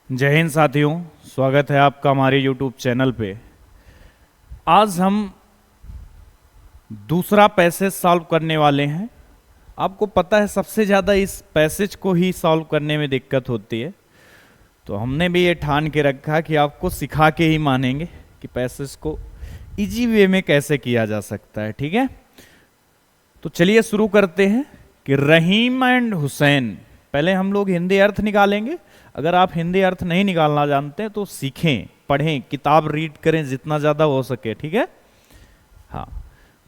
जय हिंद साथियों, स्वागत है आपका हमारे YouTube चैनल पे। आज हम दूसरा पैसेज सॉल्व करने वाले हैं। आपको पता है सबसे ज़्यादा इस पैसेज को ही सॉल्व करने में दिक्कत होती है, तो हमने भी ये ठान के रखा कि आपको सिखा के ही मानेंगे कि पैसेज को इजी वे में कैसे किया जा सकता है। ठीक है, तो चलिए शुरू करते हैं कि रहीम एंड हुसैन। पहले हम लोग हिंदी अर्थ निकालेंगे। अगर आप हिंदी अर्थ नहीं निकालना जानते तो सीखें, पढ़ें, किताब रीड करें जितना ज़्यादा हो सके। ठीक है, हाँ,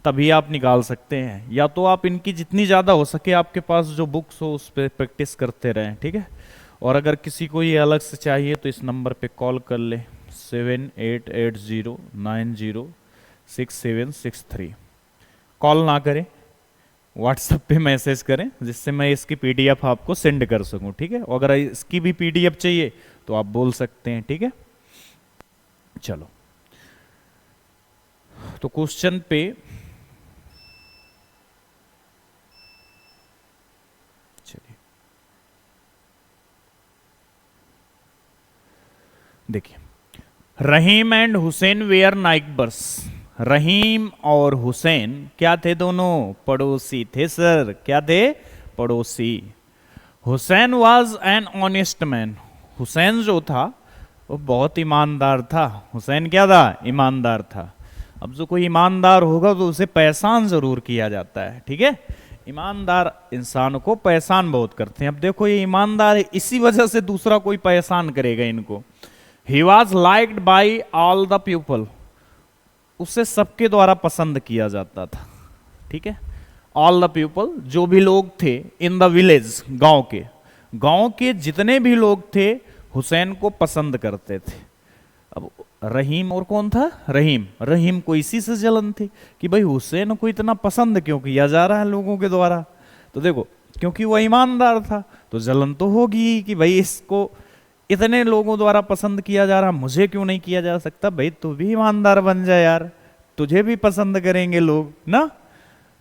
तभी आप निकाल सकते हैं। या तो आप इनकी जितनी ज़्यादा हो सके आपके पास जो बुक्स हो उस पर प्रैक्टिस करते रहें। ठीक है, और अगर किसी को ये अलग से चाहिए तो इस नंबर पे कॉल कर ले 7880906763। कॉल ना करें, व्हाट्सएप पे मैसेज करें जिससे मैं इसकी पीडीएफ आपको सेंड कर सकूं। ठीक है, अगर इसकी भी पीडीएफ चाहिए तो आप बोल सकते हैं। ठीक है, चलो तो क्वेश्चन पे चलिए देखिए, रहीम एंड हुसैन वेयर नाइबर्स। रहीम और हुसैन क्या थे? दोनों पड़ोसी थे सर। क्या थे? पड़ोसी। Hussain was an honest man. Hussain जो था वो बहुत ईमानदार था। हुसैन क्या था? ईमानदार था। अब जो कोई ईमानदार होगा तो उसे पहचान जरूर किया जाता है। ठीक है, ईमानदार इंसान को पहचान बहुत करते हैं। अब देखो ये ईमानदार है, इसी वजह से दूसरा कोई पहचान करेगा इनको। ही was liked by all the people. उसे सबके द्वारा पसंद किया जाता था। ठीक है, ऑल द पीपल, जो भी लोग थे इन द विलेज, गांव के जितने भी लोग थे हुसैन को पसंद करते थे। अब रहीम और कौन था? रहीम को इसी से जलन थी कि भाई हुसैन को इतना पसंद क्यों किया जा रहा है लोगों के द्वारा। तो देखो, क्योंकि वह ईमानदार था तो जलन तो होगी कि भाई इसको इतने लोगों द्वारा पसंद किया जा रहा, मुझे क्यों नहीं किया जा सकता? भाई तू भी ईमानदार बन जा यार, तुझे भी पसंद करेंगे लोग ना।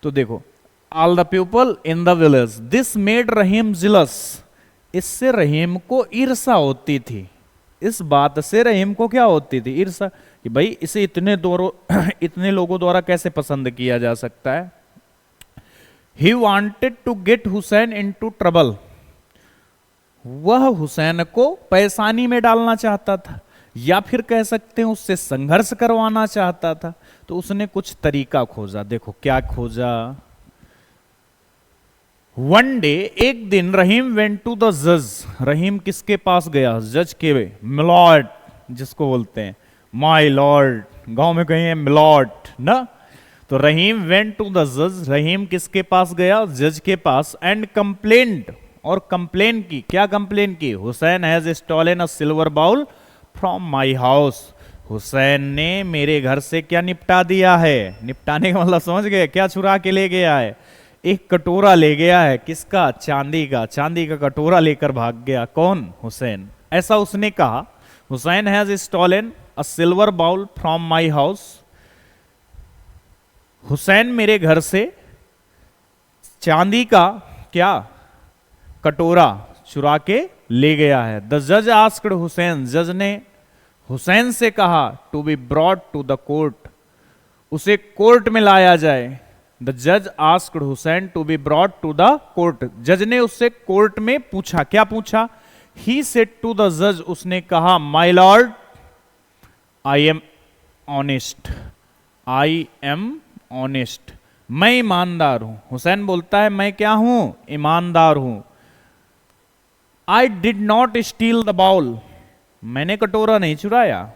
तो देखो, all the people in the village, this made Rahim jealous. इससे रहीम को ईर्षा होती थी। इस बात से रहीम को क्या होती थी? ईर्षा, कि भाई इसे इतने लोगों द्वारा कैसे पसंद किया जा सकता है। He wanted to get Hussain into trouble. वह हुसैन को परेशानी में डालना चाहता था, या फिर कह सकते हैं उससे संघर्ष करवाना चाहता था। तो उसने कुछ तरीका खोजा। देखो क्या खोजा। वन डे, एक दिन, रहीम वेंट टू द जज। रहीम किसके पास गया? जज के। मिलॉर्ड जिसको बोलते हैं, माय लॉर्ड, गांव में कहीं है मिलॉर्ड ना। तो रहीम वेंट टू द जज। रहीम किसके पास गया? जज के पास। एंड कंप्लेंट, और कंप्लेन की। क्या कंप्लेन की? Hussain has stolen a silver bowl from my house. Hussain ने मेरे घर से क्या निपटा दिया है? निपटाने का मतलब समझ गए? क्या चुरा के ले गया है? एक कटोरा ले गया है। किसका? चांदी का। चांदी का कटोरा लेकर भाग गया। कौन? हुसैन। ऐसा उसने कहा। Hussain has stolen a silver bowl from my house. Hussain मेरे घर से चांदी का क्या? कटोरा चुरा के ले गया है। द जज आस्क्ड हुसैन। जज ने हुसैन से कहा to be brought to the court. उसे कोर्ट में लाया जाए। द जज asked Hussain to be brought to the court. जज ने उससे कोर्ट में पूछा। क्या पूछा? ही सेड टू द जज, उसने कहा, my Lord I am honest. I am honest, मैं ईमानदार हूं। हुसैन बोलता है मैं क्या हूं? ईमानदार हूं। I did not steal the bowl. मैंने कटोरा नहीं चुराया।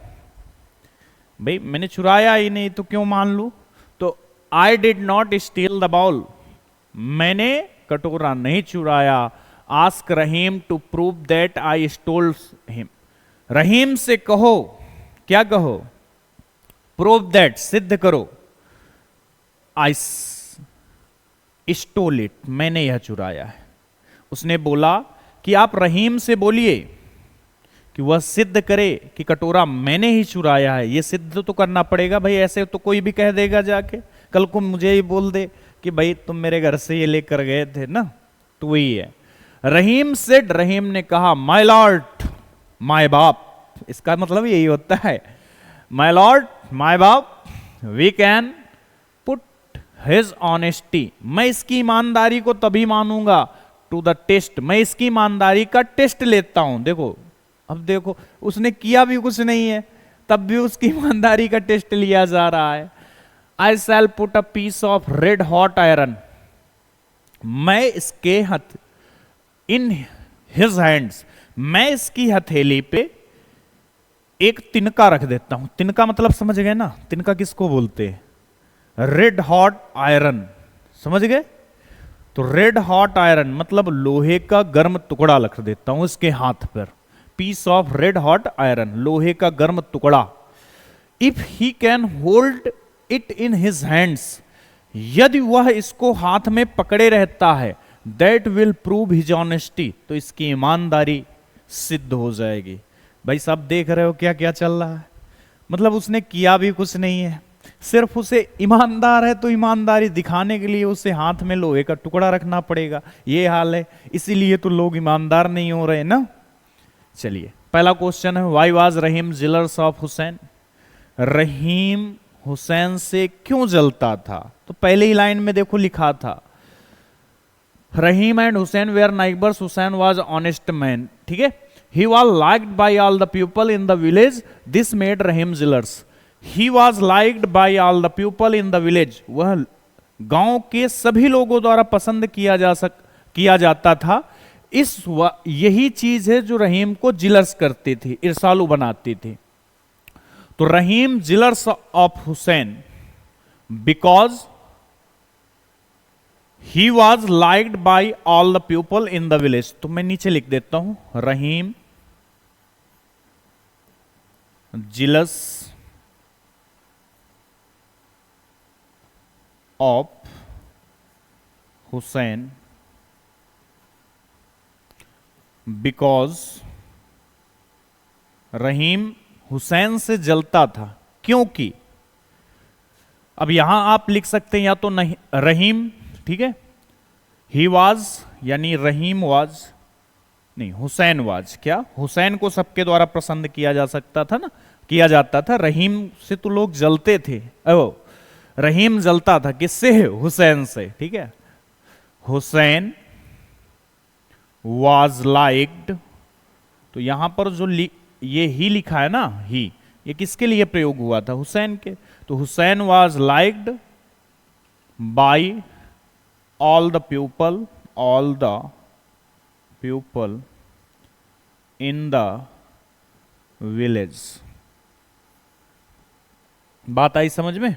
भाई मैंने चुराया ही नहीं तो क्यों मान लू? तो I did not steal the bowl, मैंने कटोरा नहीं चुराया। Ask Rahim to prove that I stole him. Rahim से कहो। क्या कहो? प्रूव दैट, सिद्ध करो। आई स्टोल इट, मैंने यह चुराया है। उसने बोला कि आप रहीम से बोलिए कि वह सिद्ध करे कि कटोरा मैंने ही चुराया है। यह सिद्ध तो करना पड़ेगा भाई, ऐसे तो कोई भी कह देगा जाके, कल को मुझे ही बोल दे कि भाई तुम मेरे घर से ये लेकर गए थे ना। तो वही है। रहीम सेड, रहीम ने कहा, माय लॉर्ड माय बाप, इसका मतलब यही होता है, माय लॉर्ड, माय बाप, we can put his honesty, मैं इसकी ईमानदारी को तभी मानूंगा, टू द टेस्ट, मैं इसकी ईमानदारी का टेस्ट लेता हूं। देखो, अब देखो, उसने किया भी कुछ नहीं है, तब भी उसकी ईमानदारी का टेस्ट लिया जा रहा है। I shall put a piece of red hot iron, मैं इसके हथ, इन हिज हैंड्स, मैं इसकी हथेली पे एक तिनका रख देता हूं। तिनका मतलब समझ गए ना, तिनका किसको बोलते हैं? रेड हॉट आयरन, समझ गए? तो रेड हॉट आयरन मतलब लोहे का गर्म टुकड़ा रख देता हूं इसके हाथ पर, piece of red hot iron, लोहे का गर्म टुकड़ा। If he can hold it in his hands, यदि वह इसको हाथ में पकड़े रहता है, that will prove his honesty, तो इसकी ईमानदारी सिद्ध हो जाएगी। भाई साहब देख रहे हो क्या क्या चल रहा है, मतलब उसने किया भी कुछ नहीं है, सिर्फ उसे ईमानदार है तो ईमानदारी दिखाने के लिए उसे हाथ में लोहे का टुकड़ा रखना पड़ेगा, ये हाल है, इसीलिए तो लोग ईमानदार नहीं हो रहे ना। चलिए पहला क्वेश्चन है, why was Rahim jealous of Hussain, Rahim Hussain से क्यों जलता था? तो पहले ही लाइन में देखो लिखा था, Rahim and Hussain were neighbours, Hussain was honest man, ठीक है। He was liked by all the people in the village, this made Rahim jealous. He was liked by all the people in the village, वह गांव के सभी लोगों द्वारा पसंद किया जाता था। यही चीज है जो रहीम को जिलर्स करती थी, ईर्षालु बनाती थी। तो Rahim jealous of Hussain because he was liked by all the people in the village. तो मैं नीचे लिख देता हूं, Rahim jealous of Hussein because Rahim Hussain से जलता था, क्योंकि अब यहां आप लिख सकते हैं या तो नहीं रहीम, ठीक है, ही वाज यानी रहीम वाज नहीं, हुसैन वाज, क्या हुसैन को सबके द्वारा पसंद किया जा सकता था ना, किया जाता था, रहीम से तो लोग जलते थे। रहीम जलता था किससे? हुसैन से, ठीक है। हुसैन वाज लाइक्ड, तो यहां पर जो ये ही लिखा है ना, ही, ये किसके लिए प्रयोग हुआ था? हुसैन के। तो Hussain was liked by all the people in the village. बात आई समझ में?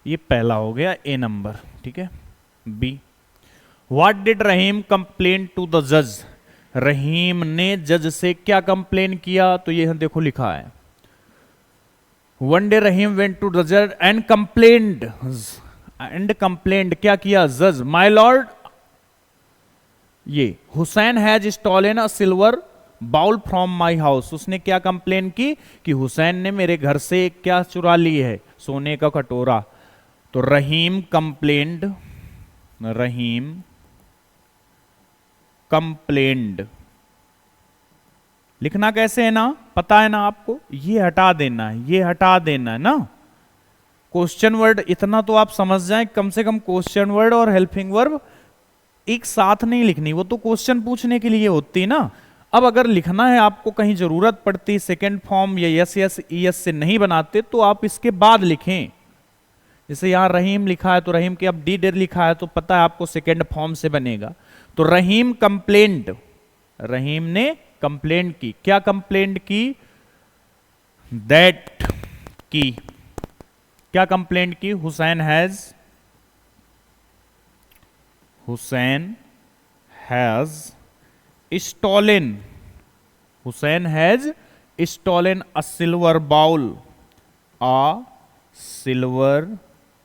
ये पहला हो गया ए नंबर, ठीक है। B, what did Rahim complain to the जज, रहीम ने जज से क्या कंप्लेन किया? तो ये देखो लिखा है, one day Rahim went to the जज एंड कंप्लेंड, क्या किया? जज, माय लॉर्ड, ये Hussain has stolen a silver bowl from my house, उसने क्या कंप्लेन की कि हुसैन ने मेरे घर से क्या चुरा ली है? सोने का कटोरा। तो रहीम कंप्लेंड लिखना कैसे है ना, पता है ना आपको, ये हटा देना है, ये हटा देना है ना। क्वेश्चन वर्ड इतना तो आप समझ जाएं, कम से कम क्वेश्चन वर्ड और हेल्पिंग वर्ब एक साथ नहीं लिखनी, वो तो क्वेश्चन पूछने के लिए होती ना। अब अगर लिखना है आपको, कहीं जरूरत पड़ती, सेकेंड फॉर्म या यस यस ईएस से नहीं बनाते, तो आप इसके बाद लिखें। जैसे यहां रहीम लिखा है, तो रहीम के अब डी डेर लिखा है, तो पता है आपको सेकेंड फॉर्म से बनेगा। तो रहीम कंप्लेंट, रहीम ने कंप्लेंट की, क्या कंप्लेंट की? दैट की, क्या कंप्लेंट की? Hussain has stolen, Hussain has stolen a silver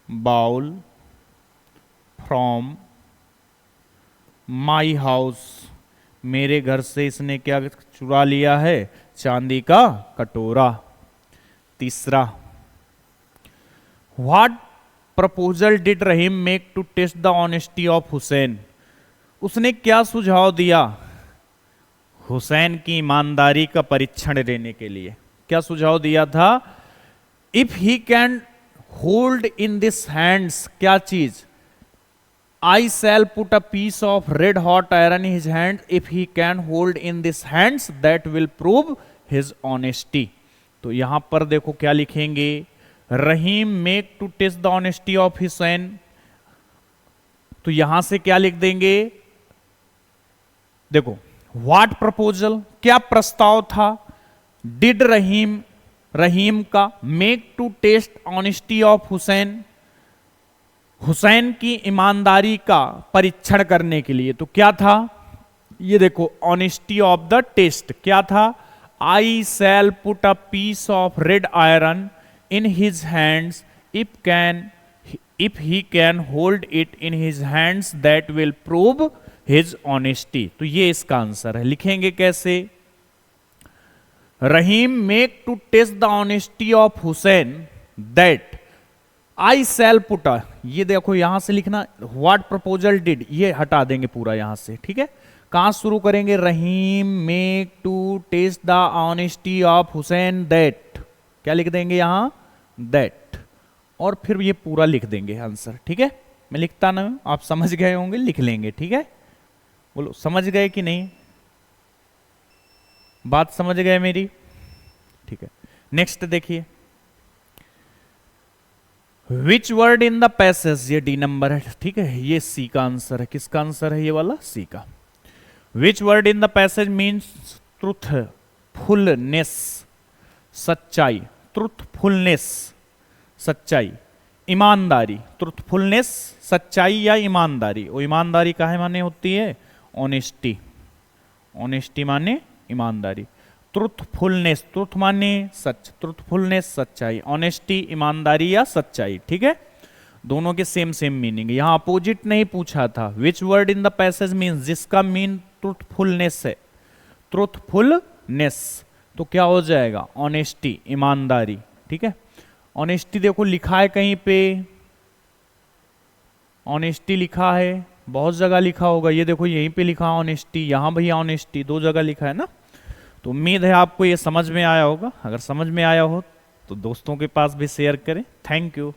bowl from my house, मेरे घर से इसने क्या चुरा लिया है? चांदी का कटोरा। तीसरा, what proposal did Rahim make to test the honesty of Hussain, उसने क्या सुझाव दिया हुसैन की ईमानदारी का परीक्षण लेने के लिए क्या सुझाव दिया था? If he can hold in this hands, क्या चीज? I shall put a piece of red hot iron in his hand if he can hold in this hands that will prove his honesty. तो यहां पर देखो क्या लिखेंगे, Rahim make to test the honesty of Hussain. तो यहां से क्या लिख देंगे, देखो व्हाट प्रपोजल, क्या प्रस्ताव था? डिड रहीम, रहीम का, make to test honesty of Hussain, Hussain की ईमानदारी का परीक्षण करने के लिए। तो क्या था ये देखो, ऑनेस्टी ऑफ द टेस्ट क्या था? I shall put a piece of red iron in his hands if he can hold it in his hands that will prove his honesty. तो ये इसका आंसर है। लिखेंगे कैसे? Rahim make to test the honesty of Hussain that I shall put, ये देखो यहां से लिखना व्हाट प्रपोजल डिड, ये हटा देंगे पूरा यहां से, ठीक है। कहां शुरू करेंगे? Rahim make to test the honesty of Hussain that, क्या लिख देंगे यहां? दैट, और फिर ये पूरा लिख देंगे आंसर, ठीक है। मैं लिखता ना, आप समझ गए होंगे, लिख लेंगे, ठीक है। बोलो समझ गए कि नहीं? बात समझ गए मेरी? ठीक है। नेक्स्ट देखिए, which word in the passage, ये डी नंबर है, ठीक है। ये सी का आंसर है। किसका आंसर है ये वाला? सी का। Which word in the passage means truthfulness, सच्चाई, ट्रूथफुलनेस सच्चाई, ईमानदारी, ट्रूथफुलनेस सच्चाई या ईमानदारी। वो ईमानदारी काहे माने होती है? ऑनेस्टी, ऑनेस्टी माने ईमानदारी। ट्रूथफुलनेस, ट्रूथ माने सच, ट्रूथफुलनेस सच्चाई, ऑनेस्टी ईमानदारी या सच्चाई, ठीक है। दोनों के सेम सेम मीनिंग। यहां अपोजिट नहीं पूछा था। Which word in the passage means, जिसका मीन ट्रूथफुलनेस है, ट्रूथफुलनेस, तो क्या हो जाएगा? ऑनेस्टी, ईमानदारी, ठीक है। ऑनेस्टी देखो लिखा है कहीं पे, ऑनेस्टी लिखा है, बहुत जगह लिखा होगा। ये देखो यहीं पे लिखा ऑनेस्टी, यहां भैया ऑनेस्टी, दो जगह लिखा है ना। तो उम्मीद है आपको ये समझ में आया होगा। अगर समझ में आया हो तो दोस्तों के पास भी शेयर करें। Thank you.